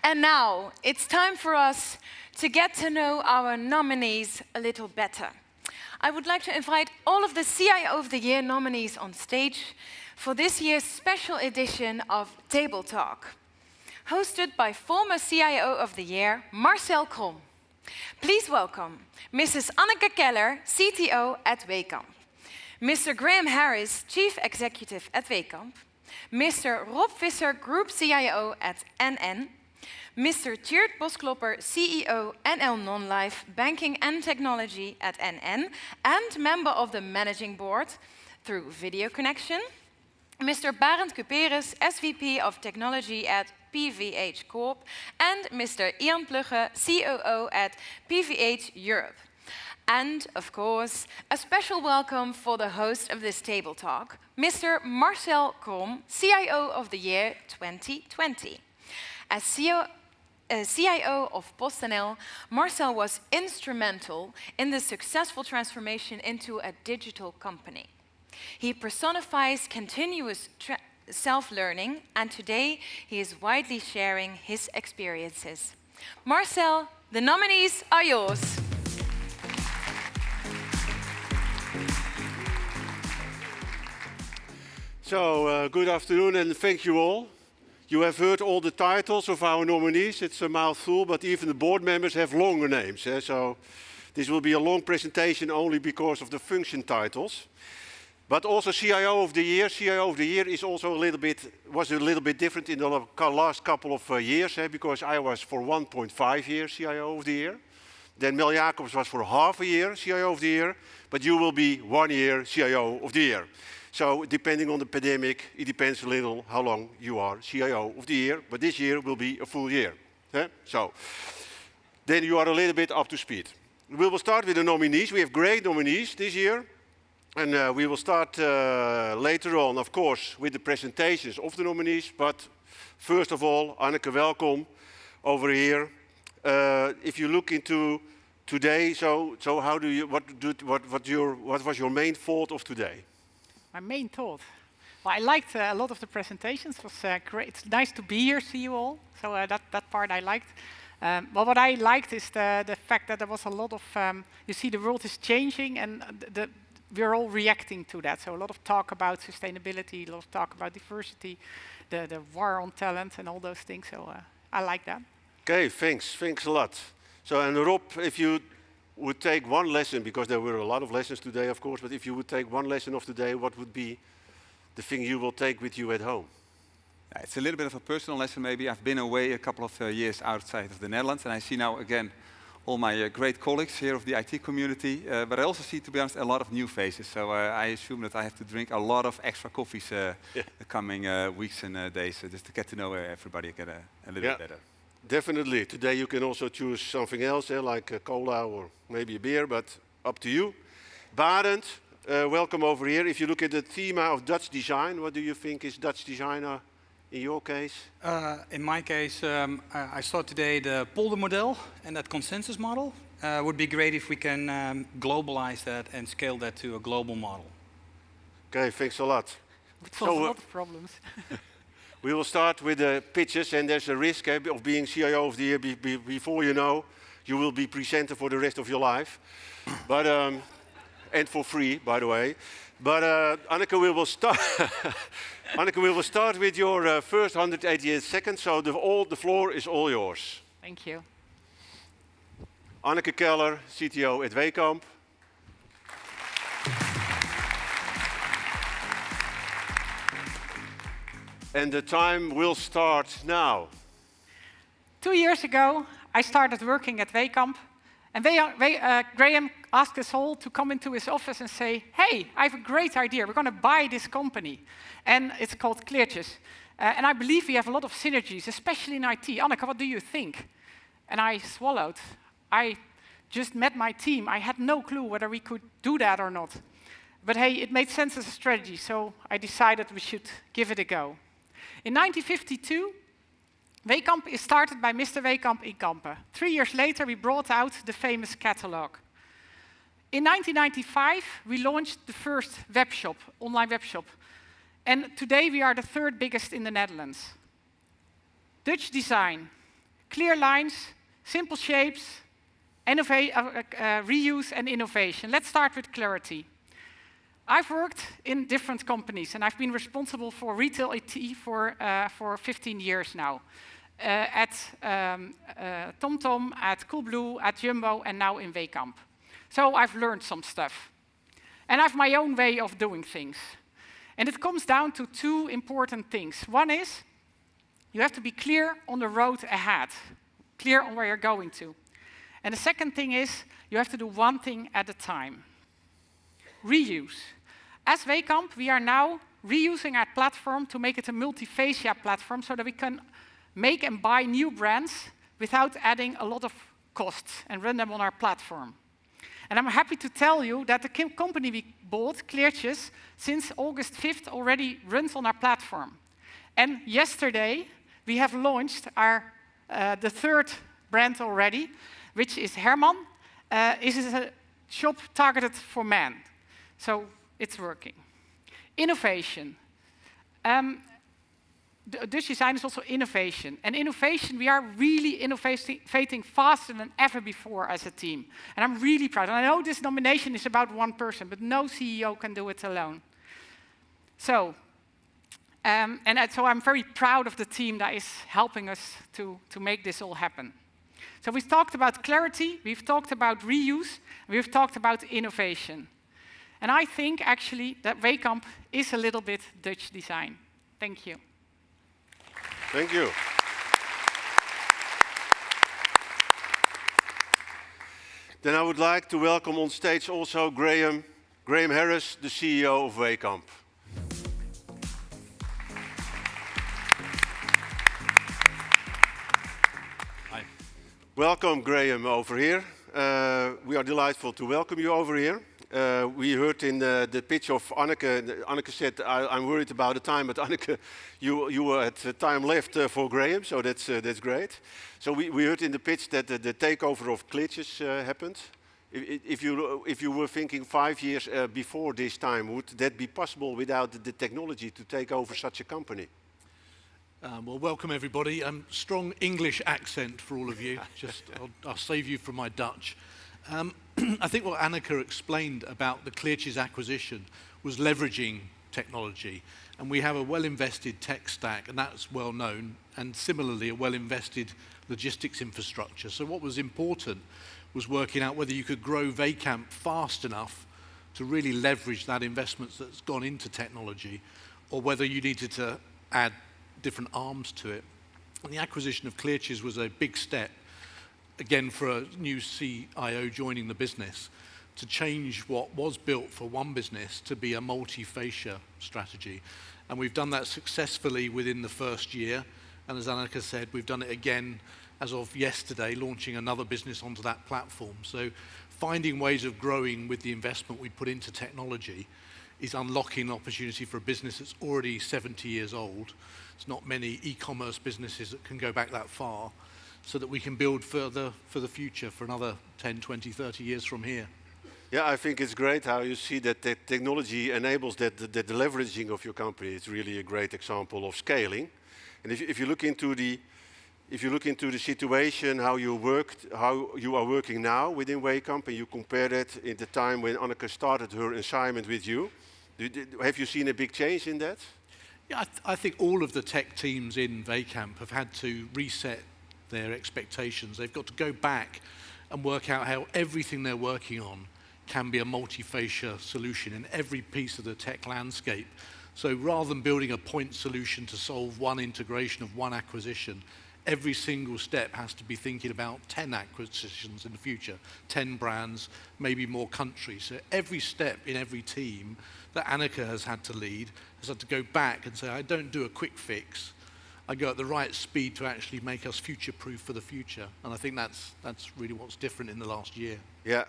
And now, it's time for us to get to know our nominees a little better. I would like to invite all of the CIO of the Year nominees on stage for this year's special edition of Table Talk, hosted by former CIO of the Year, Marcel Krom. Please welcome Mrs. Anneke Keller, CTO at Wekamp, Mr. Graham Harris, Chief Executive at Wekamp, Mr. Rob Visser, Group CIO at NN, Mr. Tjeerd Bosklopper, CEO NL Non-Life Banking and Technology at NN, and member of the Managing Board through video connection, Mr. Barend Cuperes, SVP of Technology at PVH Corp, and Mr. Ian Plugge, COO at PVH Europe. And, of course, a special welcome for the host of this table talk, Mr. Marcel Krom, CIO of the Year 2020. As CIO of PostNL, Marcel was instrumental in the successful transformation into a digital company. He personifies continuous self-learning, and today he is widely sharing his experiences. Marcel, the nominees are yours. So, good afternoon and thank you all. You have heard all the titles of our nominees. It's a mouthful, but even the board members have longer names. So this will be a long presentation only because of the function titles. But also CIO of the Year. CIO of the Year is also was a little bit different in the last couple of years, because I was for 1.5 years CIO of the Year. Then Mel Jacobs was for half a year CIO of the Year, but you will be 1 year CIO of the Year. So depending on the pandemic, it depends a little how long you are CIO of the Year, but this year will be a full year. So then you are a little bit up to speed. We will start with the nominees. We have great nominees this year. And we will start later on, of course, with the presentations of the nominees. But first of all, Anneke, welcome over here. If you look into today, so how do you, what was your main thought of today? My main thought? Well, I liked a lot of the presentations. It was great. It's nice to be here, see you all. So that part I liked. Well, what I liked is the fact that there was a lot of, you see the world is changing and we're all reacting to that. So a lot of talk about sustainability, a lot of talk about diversity, the war on talent and all those things. So I like that. Okay, thanks a lot. So, and Rob, if you would take one lesson, because there were a lot of lessons today, of course, but if you would take one lesson of today, what would be the thing you will take with you at home? It's a little bit of a personal lesson maybe. I've been away a couple of years outside of the Netherlands, and I see now again all my great colleagues here of the IT community, but I also see, to be honest, a lot of new faces. So I assume that I have to drink a lot of extra coffees the coming weeks and days, just to get to know everybody again a little bit better. Definitely. Today you can also choose something else, like a cola or maybe a beer, but up to you. Barend, welcome over here. If you look at the theme of Dutch design, what do you think is Dutch design in your case? In my case, I saw today the polder model and that consensus model. Would be great if we can globalize that and scale that to a global model. Okay, thanks a lot. It solves a lot of problems. We will start with the pitches, and there's a risk of being CIO of the Year before you know, you will be presenter for the rest of your life. But, and for free, by the way. But Anneke, we will start. Anneke, we will start with your first 188 seconds, so the floor is all yours. Thank you. Anneke Keller, CTO at Wekamp. And the time will start now. 2 years ago, I started working at Wekamp, and Graham asked us all to come into his office and say, hey, I have a great idea. We're going to buy this company. And it's called Kleertjes. And I believe we have a lot of synergies, especially in IT. Anneke, what do you think? And I swallowed. I just met my team. I had no clue whether we could do that or not. But hey, it made sense as a strategy, so I decided we should give it a go. In 1952, Wekamp is started by Mr. Wekamp in Kampen. 3 years later, we brought out the famous catalog. In 1995, we launched the first webshop, online webshop. And today we are the third biggest in the Netherlands. Dutch design. clear lines, simple shapes, reuse and innovation. Let's start with clarity. I've worked in different companies, and I've been responsible for retail IT for 15 years now. At TomTom, at Coolblue, at Jumbo, and now in Wekamp. So I've learned some stuff. And I have my own way of doing things. And it comes down to two important things. One is, you have to be clear on the road ahead, clear on where you're going to. And the second thing is, you have to do one thing at a time. Reuse. As Wekamp, we are now reusing our platform to make it a multi-fascia platform so that we can make and buy new brands without adding a lot of costs and run them on our platform. And I'm happy to tell you that the company we bought, Kleertjes, since August 5th already runs on our platform. And yesterday, we have launched the third brand already, which is Herman. This is a shop targeted for men. So it's working. Innovation. Dutch design is also innovation. And innovation, we are really innovating faster than ever before as a team. And I'm really proud. And I know this nomination is about one person, but no CEO can do it alone. So, so I'm very proud of the team that is helping us to make this all happen. So we've talked about clarity, we've talked about reuse, and we've talked about innovation. And I think actually that Wekamp is a little bit Dutch design. Thank you. Thank you. Then I would like to welcome on stage also Graham Harris, the CEO of Wekamp. Hi. Welcome, Graham, over here. We are delighted to welcome you over here. We heard in the pitch of Anneke. Anneke said, "I'm worried about the time," but Anneke, you were at time left for Graham, so that's great. So we heard in the pitch that the takeover of Kleertjes happened. If you were thinking 5 years before this time, would that be possible without the technology to take over such a company? Well, welcome everybody. Strong English accent for all of you. Just, I'll save you from my Dutch. I think what Anneke explained about the Kleertjes acquisition was leveraging technology. And we have a well-invested tech stack, and that's well known, and similarly a well-invested logistics infrastructure. So what was important was working out whether you could grow Wekamp fast enough to really leverage that investment that's gone into technology, or whether you needed to add different arms to it. And the acquisition of Kleertjes was a big step, again for a new CIO joining the business, to change what was built for one business to be a multi-fascia strategy. And we've done that successfully within the first year. And as Anneke said, we've done it again as of yesterday, launching another business onto that platform. So finding ways of growing with the investment we put into technology is unlocking an opportunity for a business that's already 70 years old. There's not many e-commerce businesses that can go back that far, so that we can build further for the future for another 10, 20, 30 years from here. Yeah, I think it's great how you see that the technology enables that the leveraging of your company. It's really a great example of scaling. And if you look into the situation, how you are working now within Wekamp, and you compare it in the time when Anneke started her assignment with you, have you seen a big change in that? Yeah, I think all of the tech teams in Wekamp have had to reset their expectations. They've got to go back and work out how everything they're working on can be a multi-fascia solution in every piece of the tech landscape. So rather than building a point solution to solve one integration of one acquisition, every single step has to be thinking about 10 acquisitions in the future, 10 brands, maybe more countries. So every step in every team that Anneke has had to lead has had to go back and say, I don't do a quick fix. I go at the right speed to actually make us future-proof for the future. And I think that's really what's different in the last year. Yeah.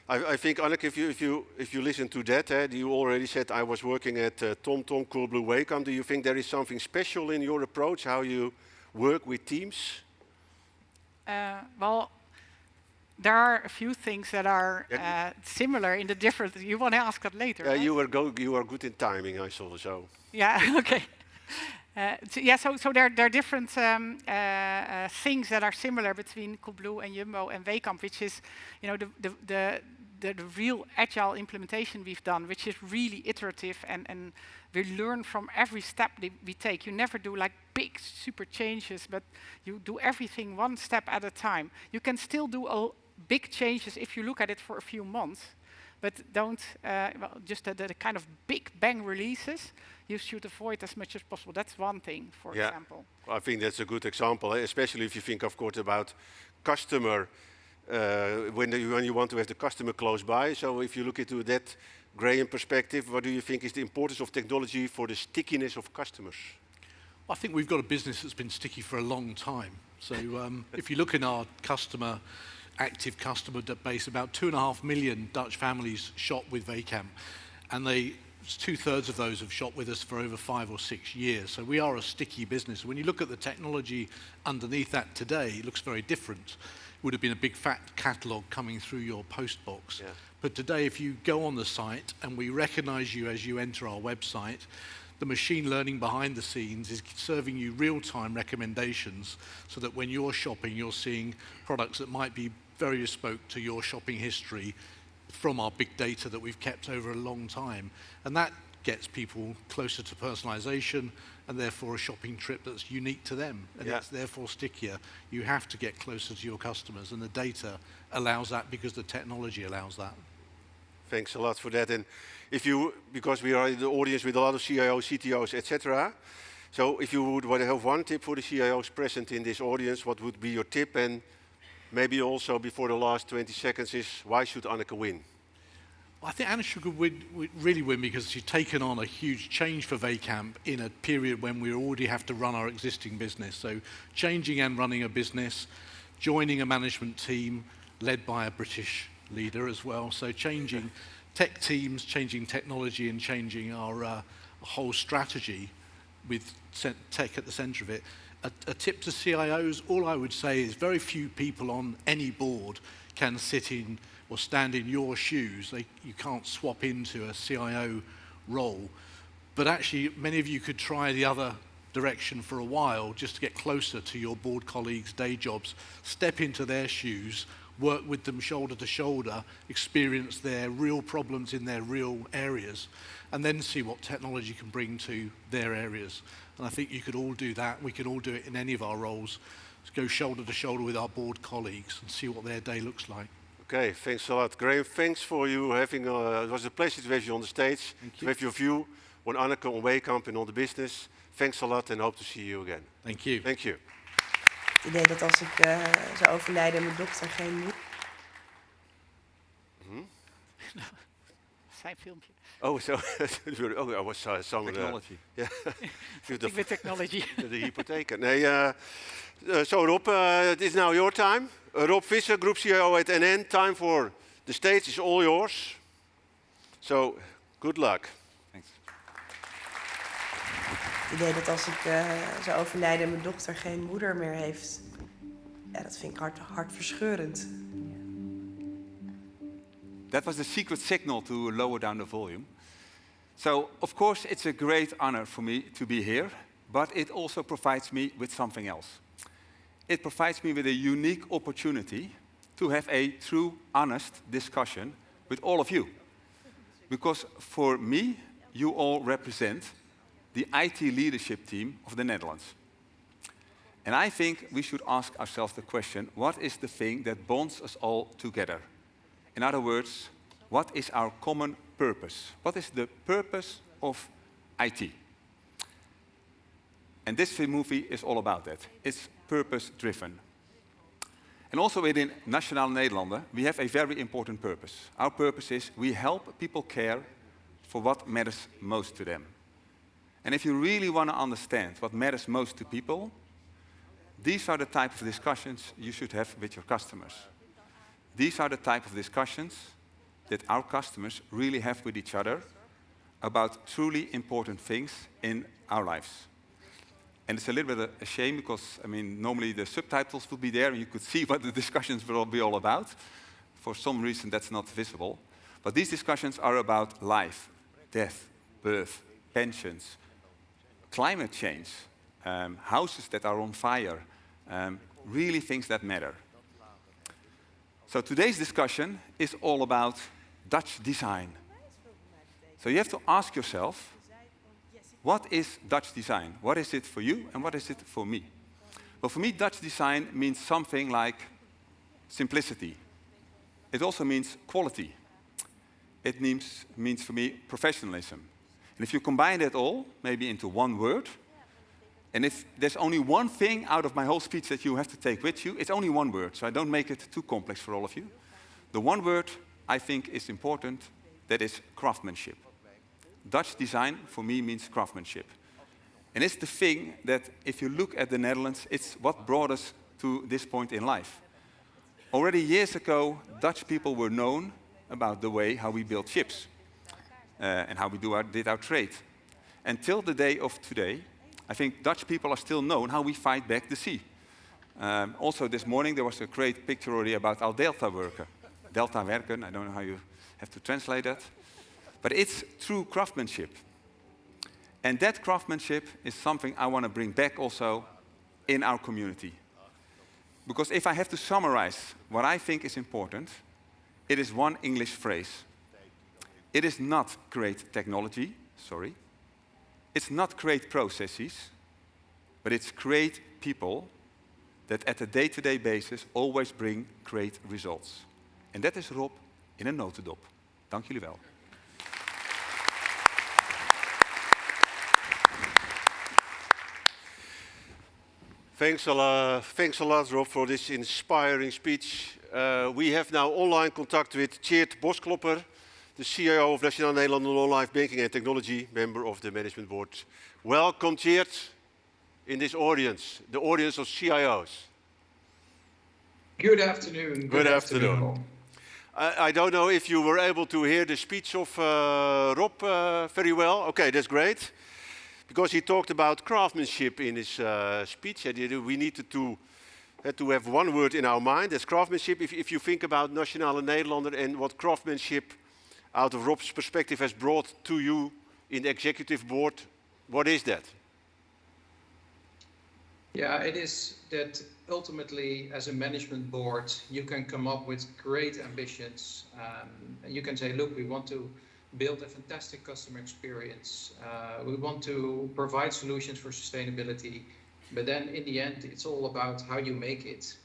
I think, Anneke, if you listen to that, you already said I was working at TomTom, Coolblue, Wekamp. Do you think there is something special in your approach, how you work with teams? Well, there are a few things that are similar in the different. You want to ask that later? Right? You are good in timing, I saw. So. Yeah. Okay. So there are different things that are similar between Coolblue and Jumbo and Wekamp, which is, the real agile implementation we've done, which is really iterative, and we learn from every step that we take. You never do like big super changes, but you do everything one step at a time. You can still do big changes if you look at it for a few months, but don't just the kind of big bang releases. You should avoid as much as possible. That's one thing, for example. I think that's a good example, especially if you think, of course, about customer, when you want to have the customer close by. So if you look into that Graham perspective, what do you think is the importance of technology for the stickiness of customers? I think we've got a business that's been sticky for a long time. So if you look in our active customer base, about 2.5 million Dutch families shop with Wekamp, and 2/3 of those have shopped with us for over 5 or 6 years. So we are a sticky business. When you look at the technology underneath that today, it looks very different. It would have been a big fat catalogue coming through your post box. Yeah. But today, if you go on the site and we recognize you as you enter our website, the machine learning behind the scenes is serving you real-time recommendations so that when you're shopping, you're seeing products that might be very bespoke to your shopping history from our big data that we've kept over a long time. And that gets people closer to personalization and therefore a shopping trip that's unique to them. And it's therefore stickier. You have to get closer to your customers, and the data allows that because the technology allows that. Thanks a lot for that. And because we are in the audience with a lot of CIOs, CTOs, etc. So if you would have one tip for the CIOs present in this audience, what would be your tip? And maybe also before the last 20 seconds is, why should Anneke win? I think Anneke could really win because she's taken on a huge change for Wekamp in a period when we already have to run our existing business. So changing and running a business, joining a management team led by a British leader as well. So changing tech teams, changing technology, and changing our whole strategy with tech at the center of it. A tip to CIOs, all I would say is very few people on any board can sit in or stand in your shoes. You can't swap into a CIO role. But actually, many of you could try the other direction for a while just to get closer to your board colleagues' day jobs, step into their shoes, work with them shoulder to shoulder, experience their real problems in their real areas, and then see what technology can bring to their areas. And I think you could all do that. We could all do it in any of our roles. Let's go shoulder to shoulder with our board colleagues and see what their day looks like. Okay, thanks a lot. Graham, thanks for you having, it was a pleasure to have you on the stage, to have your view on Anneke, on Wekamp and on the business. Thanks a lot and hope to see you again. Thank you. Thank you. Het idee dat als ik zou overlijden en mijn dochter geen moeder... Zijn filmpje. Oh, so I was some technology. With technology. De hypotheek. Nee, so Rob, it is now your time. Rob Visser, Group CIO at NN. Time for the stage is all yours. So, good luck. Thanks. Het idee dat als ik zou overlijden en mijn dochter geen moeder meer heeft... Ja, dat vind ik hartverscheurend. That was the secret signal to lower down the volume. So, of course, it's a great honor for me to be here, but it also provides me with something else. It provides me with a unique opportunity to have a true, honest discussion with all of you. Because for me, you all represent the IT leadership team of the Netherlands. And I think we should ask ourselves the question, what is the thing that bonds us all together? In other words, what is our common purpose? What is the purpose of IT? And this movie is all about that. It's purpose-driven. And also within Nationale Nederlanden, we have a very important purpose. Our purpose is we help people care for what matters most to them. And if you really want to understand what matters most to people, these are the type of discussions you should have with your customers. These are the type of discussions that our customers really have with each other about truly important things in our lives. And it's a little bit a shame because, I mean, normally the subtitles would be there and you could see what the discussions will be all about. For some reason, that's not visible. But these discussions are about life, death, birth, pensions, climate change, houses that are on fire, really things that matter. So today's discussion is all about Dutch design. So you have to ask yourself, what is Dutch design? What is it for you and what is it for me? Well, for me, Dutch design means something like simplicity. It also means quality. It means for me professionalism. And if you combine that all, maybe into one word, and if there's only one thing out of my whole speech that you have to take with you, it's only one word, so I don't make it too complex for all of you. The one word I think is important, that is craftsmanship. Dutch design for me means craftsmanship. And it's the thing that if you look at the Netherlands, it's what brought us to this point in life. Already years ago, Dutch people were known about the way how we built ships and how we did our trade. Until the day of today, I think Dutch people are still known how we fight back the sea. Also this morning there was a great picture already about our Delta werken, I don't know how you have to translate that. But it's true craftsmanship. And that craftsmanship is something I want to bring back also in our community. Because if I have to summarize what I think is important, it is one English phrase. It is not great technology, sorry. It's not great processes, but it's great people that at a day-to-day basis always bring great results. En dat is Rob in een notendop. Dank jullie wel. Thanks a lot, Rob, for this inspiring speech. We have now online contact with Tjeerd Bosklopper, the CIO of Nationale Nederlanden Non-Life Banking and Technology, member of the Management Board. Welcome, Tjeerd, in this audience, the audience of CIOs. Good afternoon. Good afternoon. All. I don't know if you were able to hear the speech of Rob very well. Okay, that's great. Because he talked about craftsmanship in his speech. We needed to have one word in our mind, that's craftsmanship. If you think about Nationale Nederlanden and what craftsmanship out of Rob's perspective has brought to you in the executive board, what is that? Yeah, it is that ultimately as a management board, you can come up with great ambitions. And you can say, look, we want to build a fantastic customer experience. We want to provide solutions for sustainability. But then in the end, it's all about how you make it.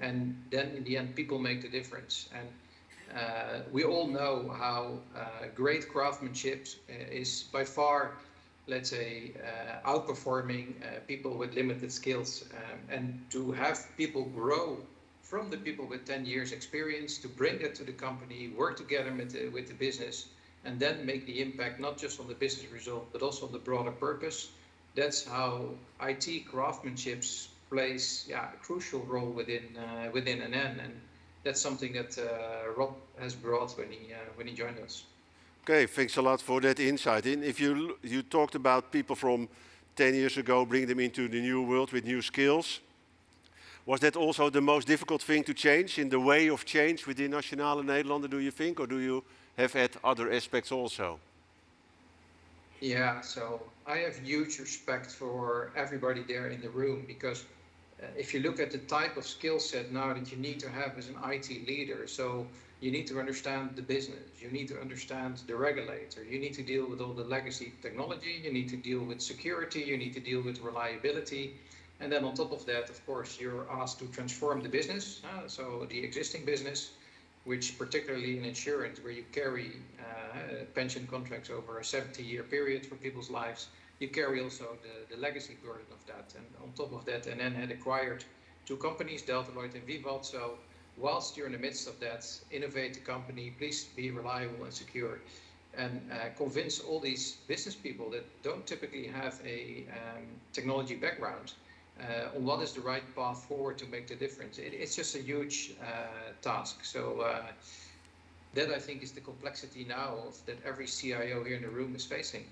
And then in the end, people make the difference. And we all know how great craftsmanship is by far, let's say, outperforming people with limited skills. And to have people grow from the people with 10 years experience, to bring that to the company, work together with the business, and then make the impact not just on the business result, but also on the broader purpose. That's how IT craftsmanship plays a crucial role within NN, and that's something that Rob has brought when he joined us. Okay, thanks a lot for that insight. And if you talked about people from 10 years ago, bring them into the new world with new skills. Was that also the most difficult thing to change in the way of change within Nationale Nederlanden, do you think, or do you have had other aspects also? Yeah, so I have huge respect for everybody there in the room, because if you look at the type of skill set now that you need to have as an IT leader, so you need to understand the business, you need to understand the regulator, you need to deal with all the legacy technology, you need to deal with security, you need to deal with reliability. And then on top of that, of course, you're asked to transform the business, so the existing business, which particularly in insurance, where you carry pension contracts over a 70-year period for people's lives, you carry also the legacy burden of that. And on top of that, NN had acquired two companies, Delta-Lloyd and Vivat. So whilst you're in the midst of that, innovate the company, please be reliable and secure, and convince all these business people that don't typically have a technology background on what is the right path forward to make the difference. It's just a huge task. So that, I think, is the complexity now that every CIO here in the room is facing.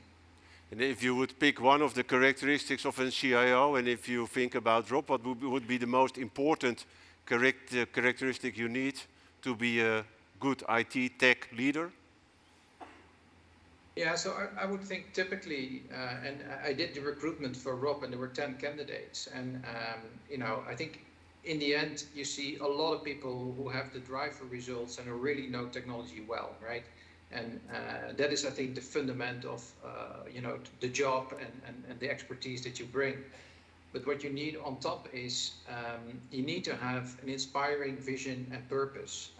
And if you would pick one of the characteristics of a CIO, and if you think about Rob, what would be the most important characteristic you need to be a good IT tech leader? Yeah, so I would think typically, and I did the recruitment for Rob, and there were 10 candidates, and I think in the end you see a lot of people who have the drive for results and who really know technology well, right? And that is, I think, the fundament of the job and the expertise that you bring. But what you need on top is you need to have an inspiring vision and purpose.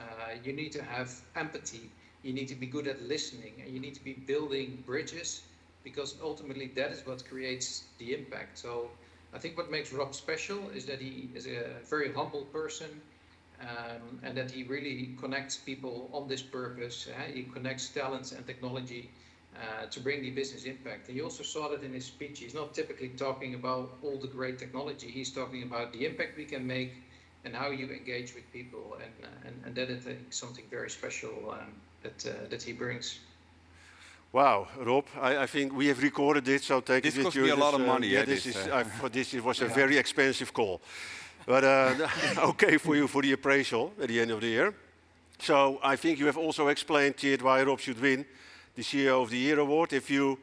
You need to have empathy. You need to be good at listening, and you need to be building bridges, because ultimately that is what creates the impact. So I think what makes Rob special is that he is a very humble person, and that he really connects people on this purpose. He connects talents and technology to bring the business impact. And you also saw that in his speech. He's not typically talking about all the great technology. He's talking about the impact we can make and how you engage with people. And that is, I think, something very special that he brings. Wow, Rob, I think we have recorded it, so take this it with cost you. me a lot of money. Yeah, this was a very expensive call. But okay for you for the appraisal at the end of the year. So I think you have also explained, Tjeerd, why Rob should win the CIO of the Year award. If you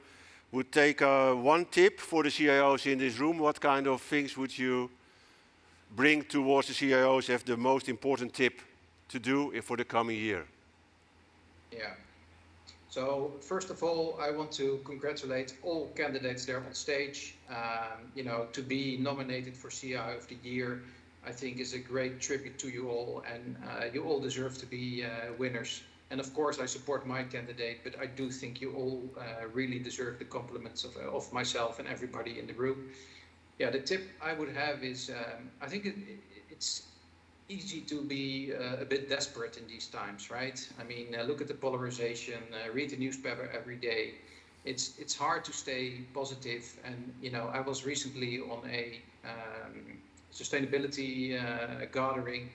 would take one tip for the CIOs in this room, what kind of things would you bring towards the CIOs as the most important tip to do for the coming year? Yeah. So first of all, I want to congratulate all candidates there on stage. To be nominated for CIO of the Year, I think is a great tribute to you all, and you all deserve to be winners. And of course, I support my candidate, but I do think you all really deserve the compliments of myself and everybody in the room. Yeah, the tip I would have is, I think it's easy to be a bit desperate in these times, right? I mean, look at the polarization, read the newspaper every day. It's hard to stay positive. And, I was recently on a sustainability gathering,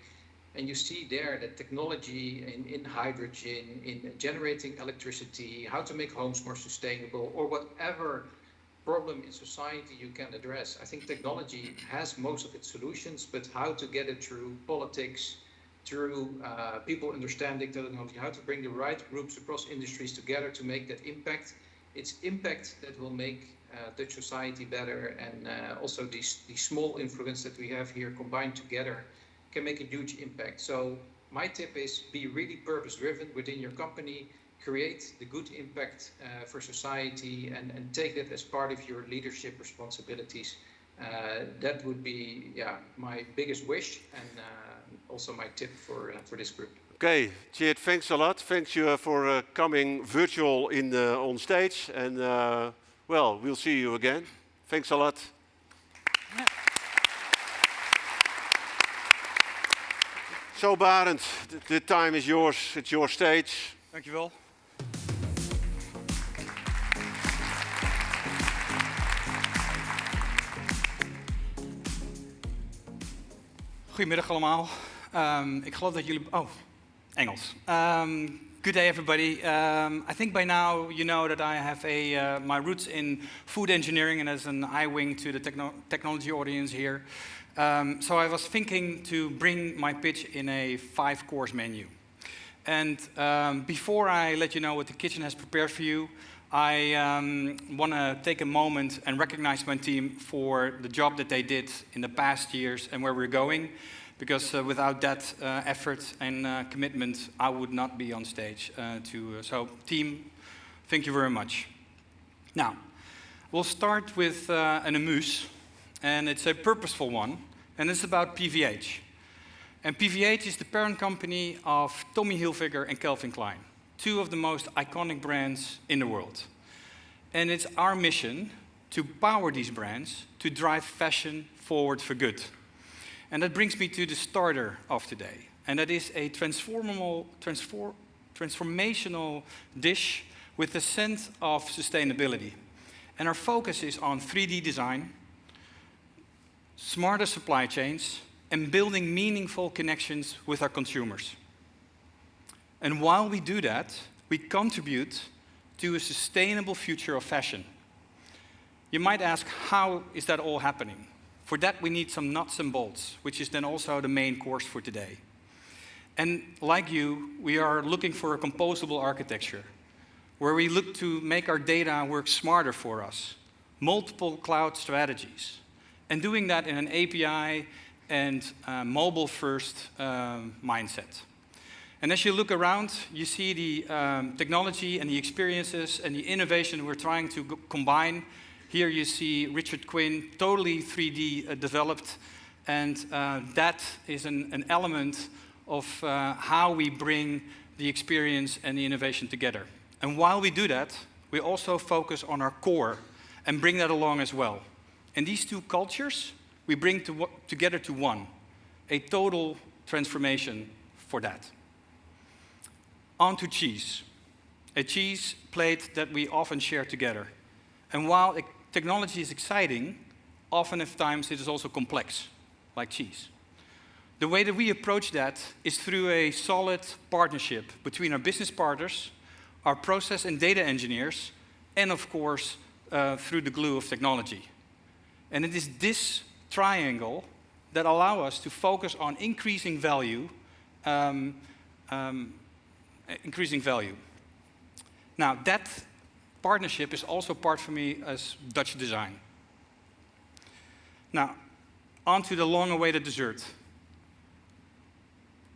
and you see there that technology in hydrogen, in generating electricity, how to make homes more sustainable, or whatever problem in society you can address. I think technology has most of its solutions, but how to get it through politics, through people understanding technology, how to bring the right groups across industries together to make that impact. It's impact that will make Dutch society better, and also these small influence that we have here combined together can make a huge impact. So my tip is be really purpose-driven within your company, create the good impact for society, and take that as part of your leadership responsibilities. That would be my biggest wish, and also my tip for this group. Okay, Tjeerd, thanks a lot. Thanks you for coming virtual on stage, and we'll see you again. Thanks a lot. So Barend, the time is yours. It's your stage. Dankjewel. Goedemiddag allemaal. Ik geloof dat jullie... Oh, Engels. Good day, everybody. I think by now you know that I have my roots in food engineering and as an I-wing to the technology audience here. So I was thinking to bring my pitch in a 5-course menu. And before I let you know what the kitchen has prepared for you, I want to take a moment and recognize my team for the job that they did in the past years and where we're going. Because without that effort and commitment, I would not be on stage. So team, thank you very much. Now, we'll start with an amuse, and it's a purposeful one, and it's about PVH. And PVH is the parent company of Tommy Hilfiger and Calvin Klein, 2 of the most iconic brands in the world. And it's our mission to power these brands to drive fashion forward for good. And that brings me to the starter of today. And that is a transformational dish with a sense of sustainability. And our focus is on 3D design, smarter supply chains, and building meaningful connections with our consumers. And while we do that, we contribute to a sustainable future of fashion. You might ask, how is that all happening? For that, we need some nuts and bolts, which is then also the main course for today. And like you, we are looking for a composable architecture where we look to make our data work smarter for us, multiple cloud strategies, and doing that in an API and mobile-first mindset. And as you look around, you see the technology and the experiences and the innovation we're trying to combine. Here you see Richard Quinn, totally 3D developed, and that is an element of how we bring the experience and the innovation together. And while we do that, we also focus on our core and bring that along as well. And these two cultures, we bring together to one, a total transformation for that. On to cheese, a cheese plate that we often share together. And while technology is exciting, often at times it is also complex, like cheese. The way that we approach that is through a solid partnership between our business partners, our process and data engineers, and of course, through the glue of technology. And it is this triangle that allows us to focus on increasing value. Now, that partnership is also part for me as Dutch design. Now, on to the long-awaited dessert.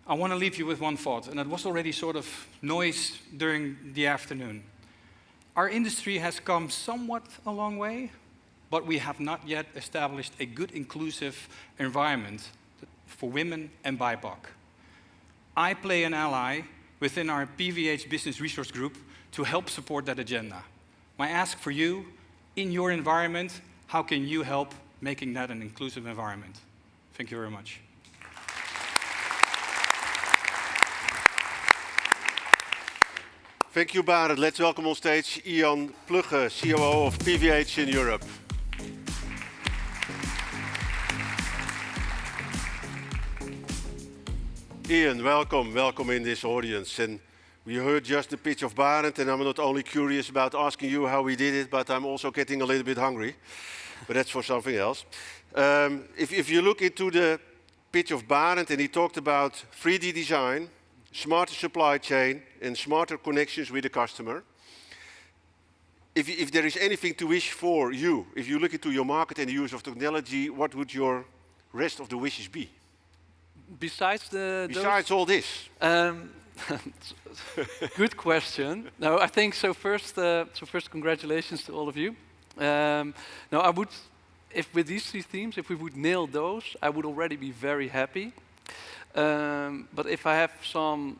I want to leave you with one thought, and it was already sort of noise during the afternoon. Our industry has come somewhat a long way, but we have not yet established a good inclusive environment for women and BIPOC. I play an ally within our PVH Business Resource Group to help support that agenda. My ask for you, in your environment, how can you help making that an inclusive environment? Thank you very much. Thank you, Barend. Let's welcome on stage Ian Plugge, COO of PVH in Europe. Ian, welcome in this audience. And we heard just the pitch of Barend, and I'm not only curious about asking you how we did it, but I'm also getting a little bit hungry. But that's for something else. If you look into the pitch of Barend, and he talked about 3D design, smarter supply chain, and smarter connections with the customer. If there is anything to wish for you, if you look into your market and the use of technology, what would your rest of the wishes be? Besides all this? Good question. No, I think so. First, congratulations to all of you. No, I would, if with these three themes, if we would nail those, I would already be very happy. But if I have some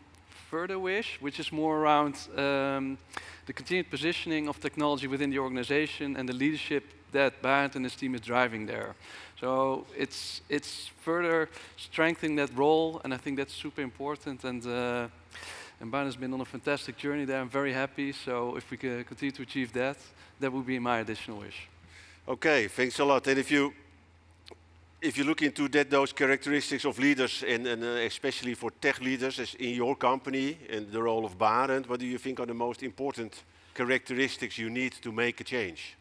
further wish, which is more around the continued positioning of technology within the organization and the leadership that Barend and his team is driving there. So it's further strengthening that role, and I think that's super important. And Barend has been on a fantastic journey there. I'm very happy. So if we can continue to achieve that, that would be my additional wish. Okay, thanks a lot. And if you look into those characteristics of leaders, and especially for tech leaders as in your company and the role of Barend, what do you think are the most important characteristics you need to make a change?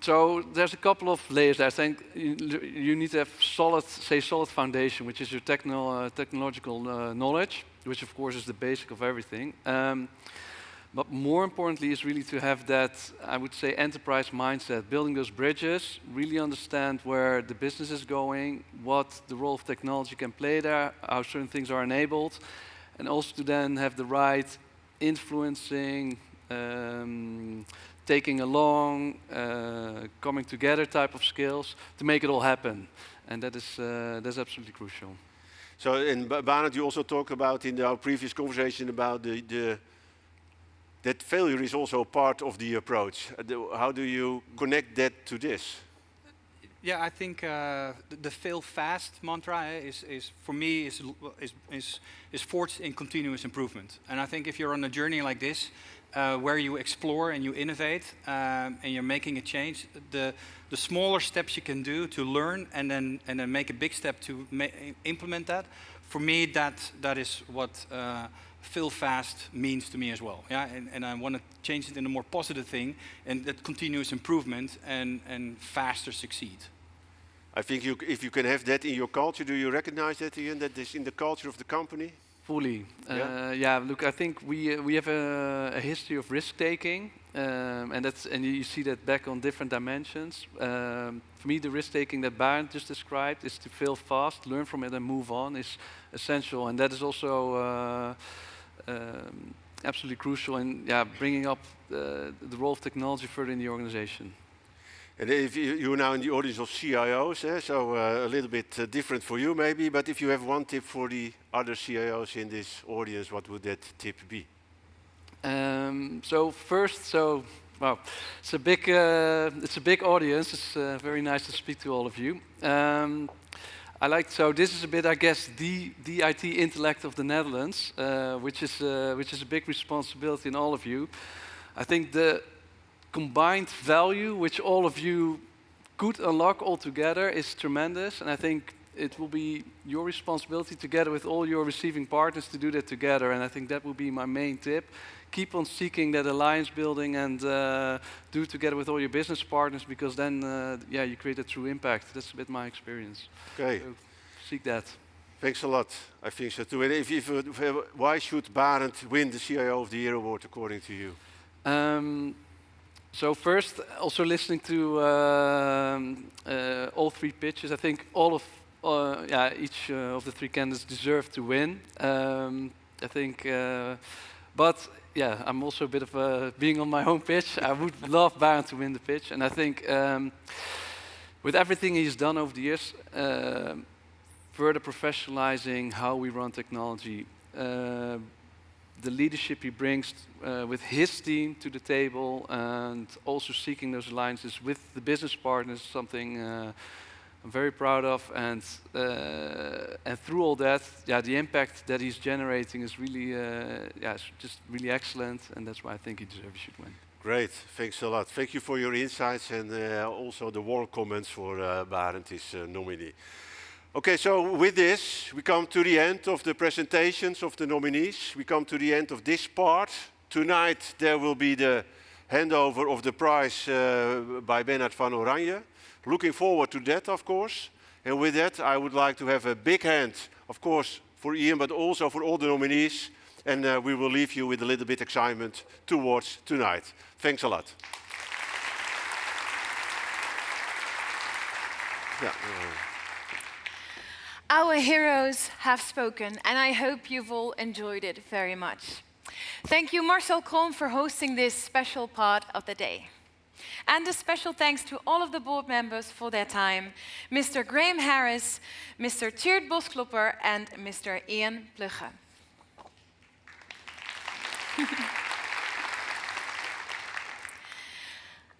So there's a couple of layers. I think you need to have solid foundation, which is your technological knowledge, which of course is the basic of everything. But more importantly is really to have that, I would say, enterprise mindset, building those bridges, really understand where the business is going, what the role of technology can play there, how certain things are enabled, and also to then have the right influencing, taking along, coming together type of skills to make it all happen. And that's absolutely crucial. So, and Barend, you also talked about in our previous conversation about that failure is also part of the approach. How do you connect that to this? Yeah, I think the fail fast mantra is for me is forged in continuous improvement. And I think if you're on a journey like this, where you explore and you innovate and you're making a change, the smaller steps you can do to learn and then make a big step to implement that. For me, that is what fail fast means to me as well. Yeah, and I want to change it in a more positive thing, and that continuous improvement and faster succeed. I think if you can have that in your culture, do you recognize that, Ian, that is in the culture of the company? Fully. Yeah. Look, I think we have a history of risk taking, and you see that back on different dimensions. For me, the risk taking that Barend just described is to fail fast, learn from it, and move on is essential, and that is also absolutely crucial in bringing up the role of technology further in the organization. And if you're now in the audience of CIOs, so a little bit different for you maybe, but if you have one tip for the other CIOs in this audience, what would that tip be? So first, wow, it's a big audience. It's very nice to speak to all of you. So this is a bit, I guess, the IT intellect of the Netherlands, which is a big responsibility in all of you. I think the combined value which all of you could unlock all together is tremendous, and I think it will be your responsibility together with all your receiving partners to do that together, and I think that will be my main tip. Keep on seeking that alliance building and do it together with all your business partners, because then you create a true impact. That's a bit my experience. Okay. So seek that. Thanks a lot. I think so too. And why should Barend win the CIO of the Year award according to you? So first, also listening to all three pitches, I think each of the three candidates deserve to win. I think, but yeah, I'm also a bit of being on my own pitch. I would love Barend to win the pitch, and I think with everything he's done over the years, further professionalizing how we run technology, the leadership he brings with his team to the table, and also seeking those alliances with the business partners, something I'm very proud of. And through all that, the impact that he's generating is really, it's just really excellent, and that's why I think he should win. Great, thanks a lot. Thank you for your insights and also the warm comments for Barend, his nominee. Okay, so with this, we come to the end of the presentations of the nominees. We come to the end of this part. Tonight, there will be the handover of the prize by Bernard van Oranje. Looking forward to that, of course. And with that, I would like to have a big hand, of course, for Ian, but also for all the nominees. And we will leave you with a little bit excitement towards tonight. Thanks a lot. Yeah. Our heroes have spoken, and I hope you've all enjoyed it very much. Thank you, Marcel Kroon, for hosting this special part of the day. And a special thanks to all of the board members for their time, Mr. Graham Harris, Mr. Tjeerd Bosklopper, and Mr. Ian Plugge.